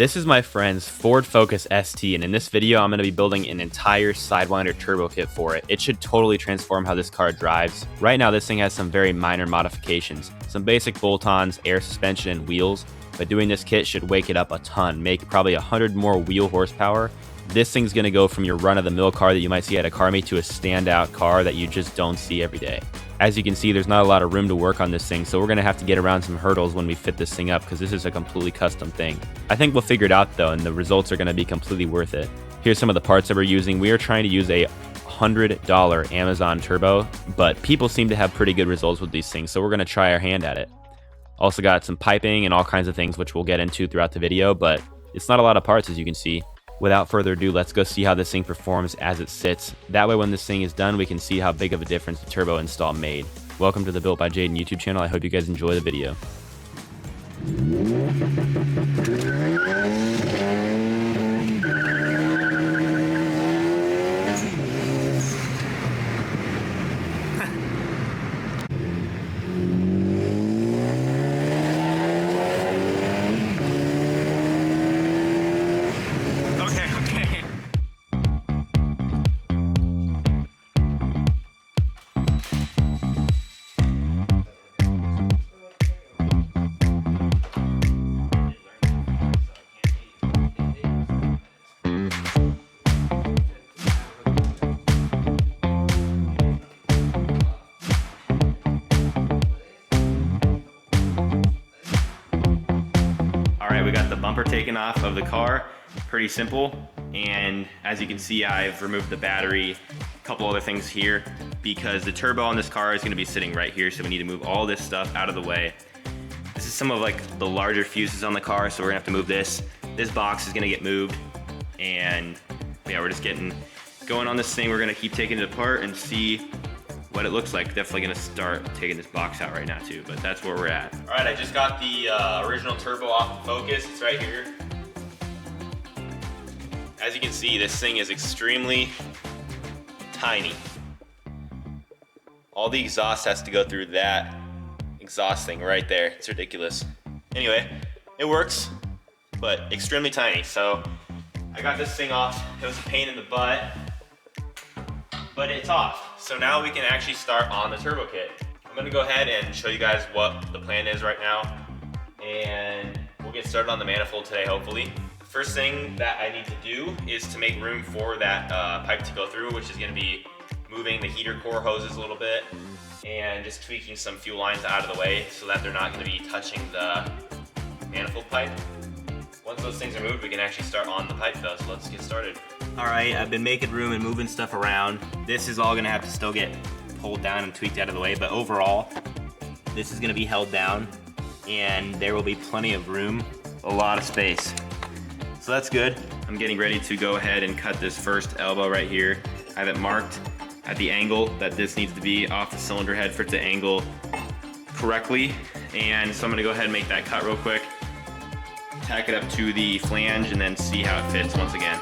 This is my friend's Ford Focus ST, and in this video I'm going to be building an entire sidewinder turbo kit for it. It should totally transform how this car drives. Right now this thing has some very minor modifications, some basic bolt-ons, air suspension, and wheels, but doing this kit should wake it up a ton, make probably 100 more wheel horsepower. This thing's going to go from your run-of-the-mill car that you might see at a car meet to a standout car that you just don't see every day. As you can see, there's not a lot of room to work on this thing, so we're going to have to get around some hurdles when we fit this thing up because this is a completely custom thing. I think we'll figure it out though, and the results are going to be completely worth it. Here's some of the parts that we're using. We are trying to use a $100 Amazon Turbo, but people seem to have pretty good results with these things, so we're going to try our hand at it. Also got some piping and all kinds of things which we'll get into throughout the video, but it's not a lot of parts as you can see. Without further ado, let's go see how this thing performs as it sits. That way when this thing is done, we can see how big of a difference the turbo install made. Welcome to the Built by Jaden YouTube channel. I hope you guys enjoy the video. We got the bumper taken off of the car, pretty simple, and as you can see I've removed the battery, a couple other things here, because the turbo on this car is going to be sitting right here, so we need to move all this stuff out of the way. This is some of like the larger fuses on the car, so we're going to have to move this. This box is going to get moved, and yeah, we're just getting going on this thing. We're going to keep taking it apart and see what it looks like. Definitely gonna start taking this box out right now too, but that's where we're at. All right, I just got the original turbo off the Focus. It's right here. As you can see, this thing is extremely tiny. All the exhaust has to go through that exhaust thing right there. It's ridiculous. Anyway, it works, but extremely tiny. So I got this thing off. It was a pain in the butt, but it's off. So now we can actually start on the turbo kit. I'm gonna go ahead and show you guys what the plan is right now, and we'll get started on the manifold today, hopefully. The first thing that I need to do is to make room for that pipe to go through, which is gonna be moving the heater core hoses a little bit and just tweaking some fuel lines out of the way so that they're not gonna be touching the manifold pipe. Once those things are moved, we can actually start on the pipe though, so let's get started. All right, I've been making room and moving stuff around. This is all gonna have to still get pulled down and tweaked out of the way, but overall, this is gonna be held down and there will be plenty of room, a lot of space. So that's good. I'm getting ready to go ahead and cut this first elbow right here. I have it marked at the angle that this needs to be off the cylinder head for it to angle correctly. And so I'm gonna go ahead and make that cut real quick, tack it up to the flange, and then see how it fits once again.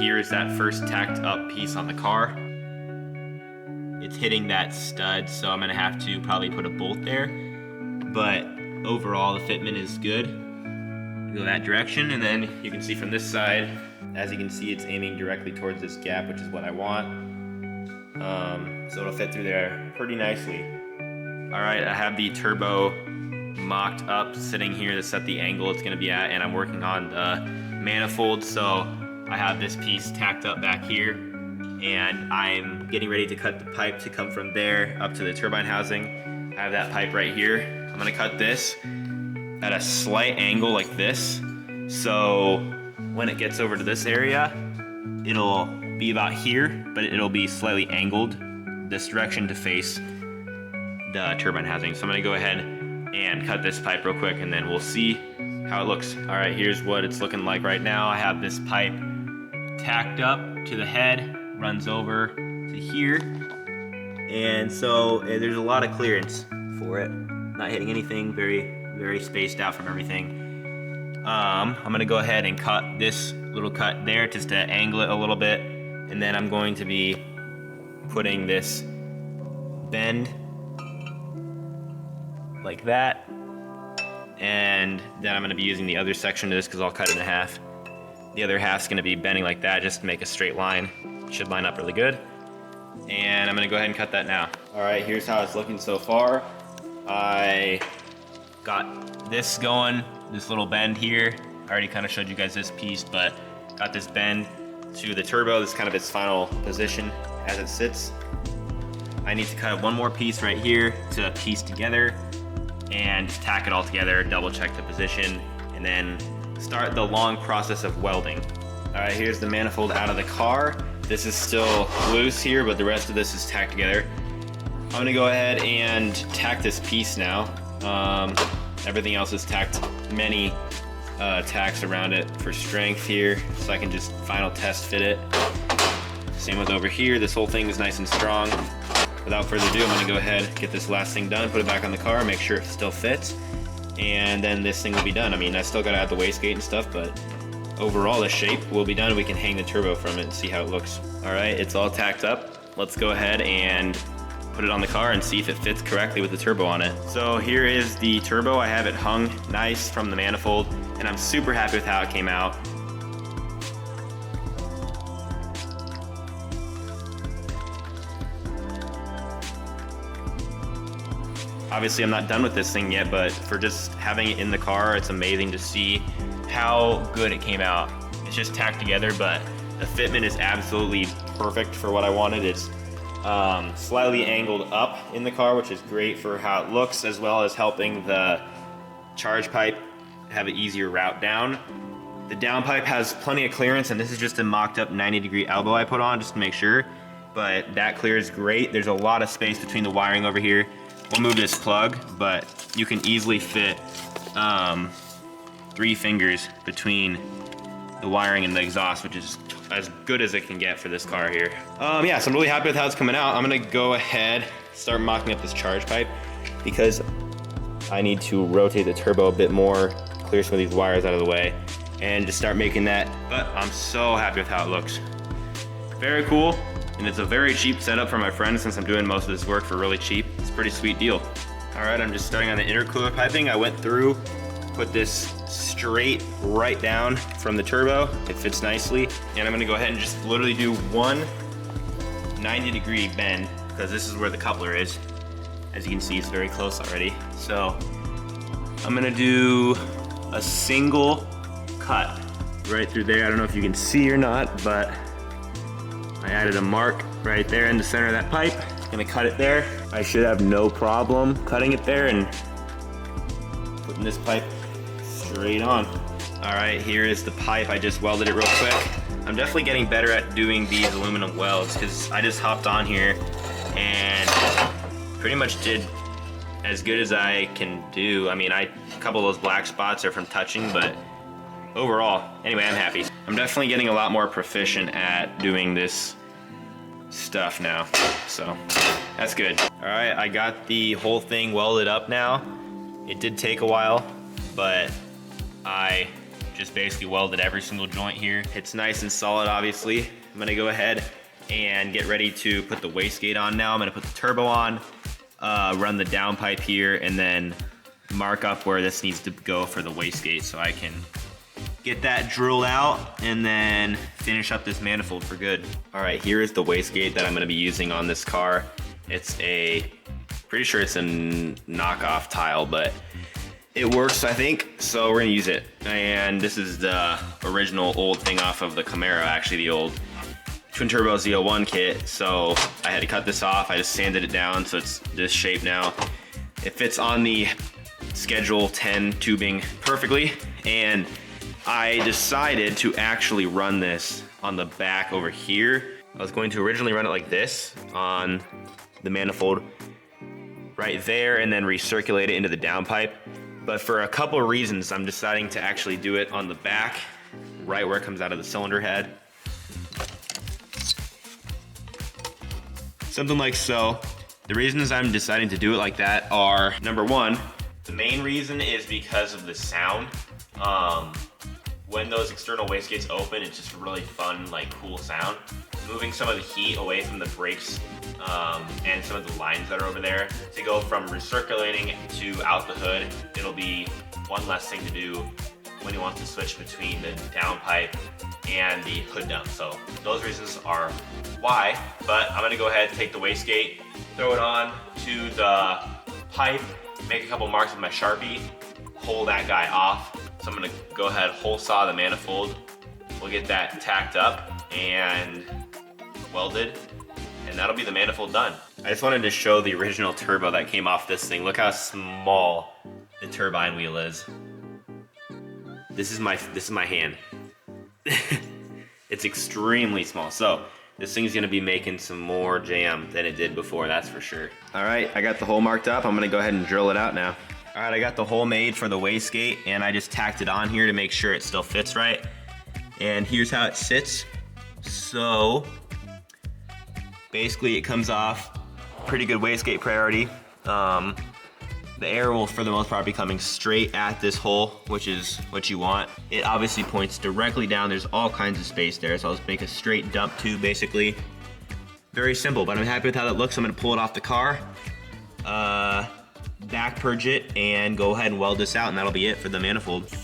Here is that first tacked up piece on the car. It's hitting that stud, so I'm gonna have to probably put a bolt there, but overall the fitment is good. Go that direction, and then you can see from this side, as you can see, it's aiming directly towards this gap, which is what I want. So it'll fit through there pretty nicely. All right, I have the turbo mocked up, sitting here to set the angle it's gonna be at, and I'm working on the manifold, so I have this piece tacked up back here, and I'm getting ready to cut the pipe to come from there up to the turbine housing. I have that pipe right here. I'm gonna cut this at a slight angle like this, so when it gets over to this area, it'll be about here, but it'll be slightly angled this direction to face the turbine housing. So I'm gonna go ahead and cut this pipe real quick, and then we'll see how it looks. All right, here's what it's looking like right now. I have this pipe tacked up to the head, runs over to here, And so there's a lot of clearance for it. Not hitting anything, very spaced out from everything. I'm gonna go ahead and cut this little cut there just to angle it a little bit. And then I'm going to be putting this bend like that. And then I'm gonna be using the other section of this because I'll cut it in half. The other half's gonna be bending like that just to make a straight line. Should line up really good. And I'm gonna go ahead and cut that now. All right, here's how it's looking so far. I got this going, this little bend here. I already kind of showed you guys this piece, but got this bend to the turbo. This is kind of its final position as it sits. I need to cut one more piece right here to piece together and just tack it all together, double check the position, and then start the long process of welding. All right, here's the manifold out of the car. This is still loose here, but the rest of this is tacked together. I'm gonna go ahead and tack this piece now. Everything else is tacked, many tacks around it for strength here, so I can just final test fit it. Same with over here, this whole thing is nice and strong. Without further ado, I'm gonna go ahead, get this last thing done, put it back on the car, make sure it still fits, and then this thing will be done. I mean, I still gotta add the wastegate and stuff, but overall the shape will be done. We can hang the turbo from it and see how it looks. All right, it's all tacked up. Let's go ahead and put it on the car and see if it fits correctly with the turbo on it. So here is the turbo. I have it hung nice from the manifold, and I'm super happy with how it came out. Obviously, I'm not done with this thing yet, but for just having it in the car, it's amazing to see how good it came out. It's just tacked together, but the fitment is absolutely perfect for what I wanted. It's slightly angled up in the car, which is great for how it looks, as well as helping the charge pipe have an easier route down. The downpipe has plenty of clearance, and this is just a mocked up 90-degree elbow I put on just to make sure, but that clears great. There's a lot of space between the wiring over here. We'll move this plug, but you can easily fit 3 fingers between the wiring and the exhaust, which is as good as it can get for this car here. Yeah, so I'm really happy with how it's coming out. I'm gonna go ahead, start mocking up this charge pipe because I need to rotate the turbo a bit more, clear some of these wires out of the way, and just start making that. But I'm so happy with how it looks. Very cool. And it's a very cheap setup for my friend since I'm doing most of this work for really cheap. It's a pretty sweet deal. All right, I'm just starting on the intercooler piping. I went through, put this straight right down from the turbo. It fits nicely. And I'm gonna go ahead and just literally do one 90-degree bend because this is where the coupler is. As you can see, it's very close already. So I'm gonna do a single cut right through there. I don't know if you can see or not, but I added a mark right there in the center of that pipe. Gonna cut it there. I should have no problem cutting it there and putting this pipe straight on. All right, here is the pipe. I just welded it real quick. I'm definitely getting better at doing these aluminum welds because I just hopped on here and pretty much did as good as I can do. I mean, a couple of those black spots are from touching, but overall, anyway, I'm happy. I'm definitely getting a lot more proficient at doing this stuff now, so that's good. All right, I got the whole thing welded up now. It did take a while, but I just basically welded every single joint here. It's nice and solid, obviously. I'm gonna go ahead and get ready to put the wastegate on now. I'm gonna put the turbo on, run the downpipe here, and then mark up where this needs to go for the wastegate so I can get that drilled out and then finish up this manifold for good. All right, here is the wastegate that I'm gonna be using on this car. It's pretty sure it's a knockoff tile, but it works, I think, so we're gonna use it. And this is the original old thing off of the Camaro, actually the old twin turbo Z01 kit. So I had to cut this off. I just sanded it down so it's this shape now. It fits on the Schedule 10 tubing perfectly, and I decided to actually run this on the back over here. I was going to originally run it like this on the manifold right there and then recirculate it into the downpipe. But for a couple of reasons, I'm deciding to actually do it on the back, right where it comes out of the cylinder head. Something like so. The reasons I'm deciding to do it like that are, number one, the main reason is because of the sound. When those external wastegates open, it's just a really fun, like cool sound. Moving some of the heat away from the brakes and some of the lines that are over there to go from recirculating to out the hood. It'll be one less thing to do when you want to switch between the downpipe and the hood dump. So those reasons are why, but I'm gonna go ahead and take the wastegate, throw it on to the pipe, make a couple marks with my Sharpie, pull that guy off. So I'm gonna go ahead, hole saw the manifold. We'll get that tacked up and welded, and that'll be the manifold done. I just wanted to show the original turbo that came off this thing. Look how small the turbine wheel is. This is my hand. It's extremely small. So this thing's gonna be making some more jam than it did before, that's for sure. All right, I got the hole marked up. I'm gonna go ahead and drill it out now. All right, I got the hole made for the wastegate, and I just tacked it on here to make sure it still fits right. And here's how it sits. So basically it comes off pretty good wastegate priority. The air will, for the most part, be coming straight at this hole, which is what you want. It obviously points directly down. There's all kinds of space there, so I'll just make a straight dump tube, basically. Very simple, but I'm happy with how that looks. I'm gonna pull it off the car, back purge it, and go ahead and weld this out, and that'll be it for the manifold.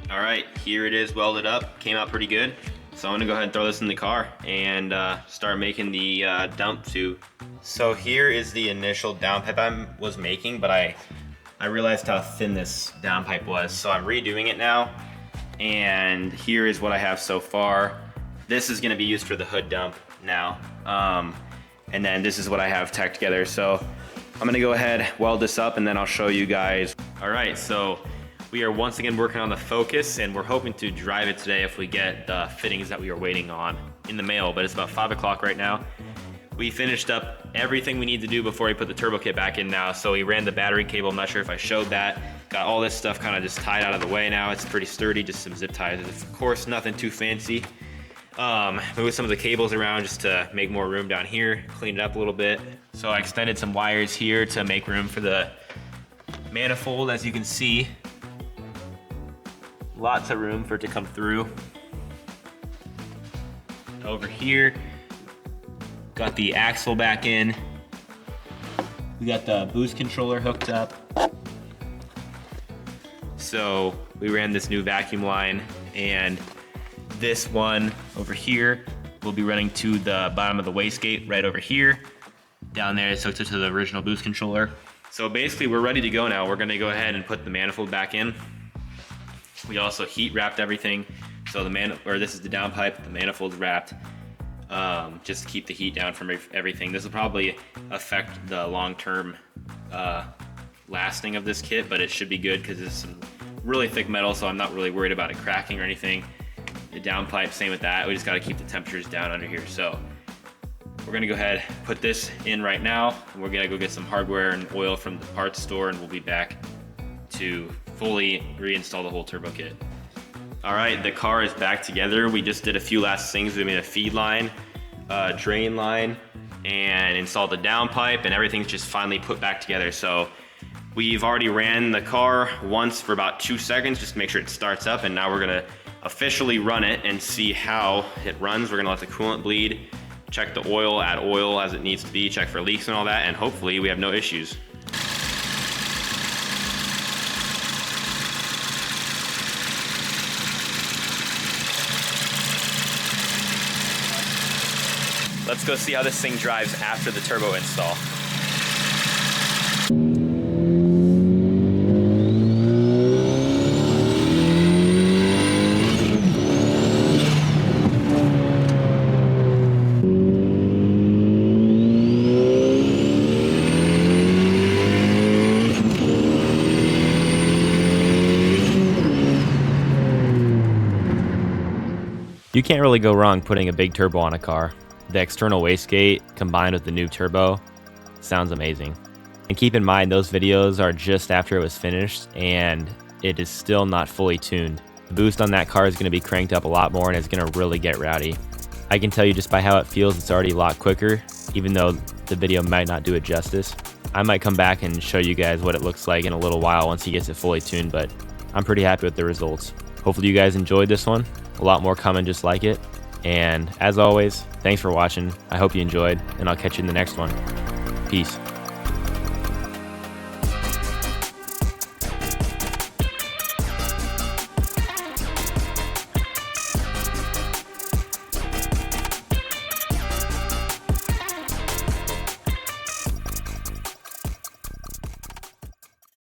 All right, here it is welded up. Came out pretty good. So I'm gonna go ahead and throw this in the car and start making the dump tube. So here is the initial downpipe I was making, but I realized how thin this downpipe was. So I'm redoing it now. And here is what I have so far. This is gonna be used for the hood dump now. And then this is what I have tacked together. So I'm gonna go ahead, weld this up, and then I'll show you guys. All right, so we are once again working on the Focus, and we're hoping to drive it today if we get the fittings that we are waiting on in the mail, but it's about 5 o'clock right now. We finished up everything we need to do before we put the turbo kit back in now. So we ran the battery cable, I'm not sure if I showed that. Got all this stuff kind of just tied out of the way now. It's pretty sturdy, just some zip ties. Of course, nothing too fancy. Moved some of the cables around just to make more room down here, clean it up a little bit. So I extended some wires here to make room for the manifold, as you can see. Lots of room for it to come through. Over here, got the axle back in. We got the boost controller hooked up. So we ran this new vacuum line, and this one over here will be running to the bottom of the wastegate right over here. Down there it's hooked to the original boost controller. So basically we're ready to go now. We're gonna go ahead and put the manifold back in. We also heat wrapped everything. So this is the downpipe, the manifold's wrapped, just to keep the heat down from everything. This will probably affect the long-term lasting of this kit, but it should be good because it's some really thick metal, so I'm not really worried about it cracking or anything. The downpipe, same with that. We just gotta keep the temperatures down under here. So we're gonna go ahead, put this in right now, and we're gonna go get some hardware and oil from the parts store, and we'll be back to fully reinstall the whole turbo kit. All right, the car is back together. We just did a few last things. We made a feed line, drain line, and installed the downpipe, and everything's just finally put back together. So we've already ran the car once for about 2 seconds just to make sure it starts up, and now we're gonna officially run it and see how it runs. We're gonna let the coolant bleed, check the oil, add oil as it needs to be, check for leaks and all that, and hopefully we have no issues. let's go see how this thing drives after the turbo install. You can't really go wrong putting a big turbo on a car. The external wastegate combined with the new turbo sounds amazing. And keep in mind, those videos are just after it was finished and it is still not fully tuned. The boost on that car is going to be cranked up a lot more and it's going to really get rowdy. I can tell you just by how it feels, it's already a lot quicker, even though the video might not do it justice. I might come back and show you guys what it looks like in a little while once he gets it fully tuned, but I'm pretty happy with the results. Hopefully you guys enjoyed this one. A lot more coming just like it. And as always, thanks for watching. I hope you enjoyed, and I'll catch you in the next one. Peace.